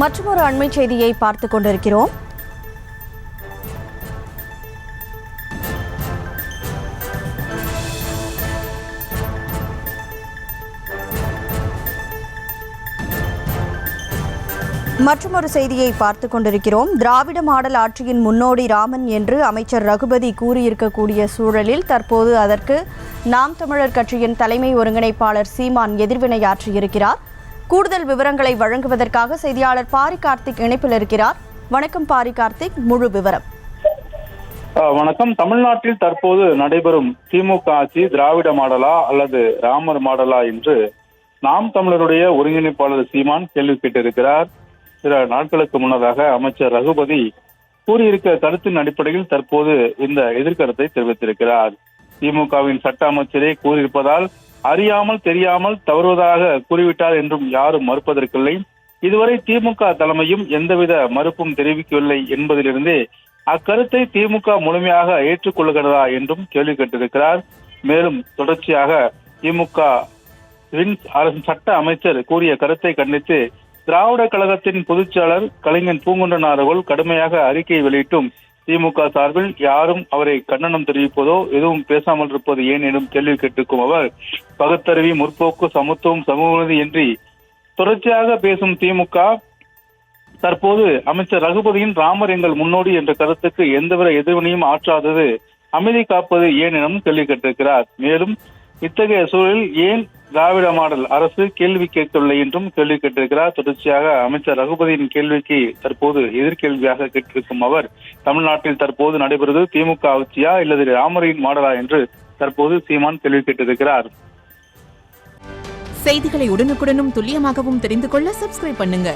மற்றொரு அண்மை செய்தியை பார்த்துக் கொண்டிருக்கிறோம். மற்றொரு செய்தியை பார்த்துக் கொண்டிருக்கிறோம். திராவிட மாடல் ஆட்சியின் முன்னோடி ராமன் என்று அமைச்சர் ரகுபதி கூறியிருக்கக்கூடிய சூழலில் தற்போது அதற்கு நாம் தமிழர் கட்சியின் தலைமை ஒருங்கிணைப்பாளர் சீமான் எதிர்வினையாற்றியிருக்கிறார். கூடுதல் விவரங்களை வழங்குவதற்காக செய்தியாளர் பாரி கார்த்திக் இணைப்பில் இருக்கிறார். வணக்கம் பாரி கார்த்திக், முழு விவரம். வணக்கம். தமிழ்நாட்டில் தற்போது நடைபெறும் திமுக ஆட்சி திராவிட மாடலா அல்லது ராமர் மாடலா என்று நாம் தமிழருடைய ஒருங்கிணைப்பாளர் சீமான் கேள்வி கேட்டிருக்கிறார். சில நாட்களுக்கு முன்னதாக அமைச்சர் ரகுபதி கூறியிருக்க கருத்தின் அடிப்படையில் தற்போது இந்த எதிர்கருத்தை தெரிவித்திருக்கிறார். திமுகவின் சட்ட அமைச்சரே கூறியிருப்பதால் அறியாமல் தெரியாமல் தவறுவதாக கூறிவிட்டார் என்றும் யாரும் மறுப்பதற்கில்லை. இதுவரை திமுக தலைமையும் எந்தவித மறுப்பும் தெரிவிக்கவில்லை என்பதிலிருந்தே அக்கருத்தை திமுக முழுமையாக ஏற்றுக்கொள்கிறதா என்றும் கேள்வி கேட்டிருக்கிறார். மேலும் தொடர்ச்சியாக திமுக சட்ட அமைச்சர் கூறிய கருத்தை கண்டித்து திராவிட கழகத்தின் பொதுச்செயலாளர் கலைஞர் பூங்குன்றன் அவர்கள் கடுமையாக அறிக்கை வெளியிட்டும் திமுக சார்பில் யாரும் அவரை கண்டனம் தெரிவிப்பதோ எதுவும் பேசாமல் இருப்பது ஏன் எனும் கேள்வி கேட்டிருக்கும் அவர், பகுத்தறிவி, முற்போக்கு, சமத்துவம், சமூகநீதி என்று தொடர்ச்சியாக பேசும் திமுக தற்போது அமைச்சர் ரகுபதியின் ராமர் எங்கள் முன்னோடி என்ற கருத்துக்கு எந்தவித எதிர்வினையும் ஆற்றாதது அமைதி காப்பது ஏன் எனவும் கேள்வி கேட்டிருக்கிறார். மேலும் இத்தகைய சூழலில் ஏன் திராவிட மாடல் அரசு கேள்வி கேட்கவில்லை என்றும் கேள்வி கேட்டிருக்கிறார். தொடர்ச்சியாக அமைச்சர் ரகுபதியின் கேள்விக்கு தற்போது எதிர்கேள்வியாக கேட்டிருக்கும் அவர், தமிழ்நாட்டில் தற்போது நடைபெறுவது திமுக ஆட்சியா இல்லது ராமரின் மாடலா என்று தற்போது சீமான் கேள்வி கேட்டிருக்கிறார். செய்திகளை உடனுக்குடனும் துல்லியமாகவும் தெரிந்து கொள்ள சப்ஸ்கிரைப் பண்ணுங்க.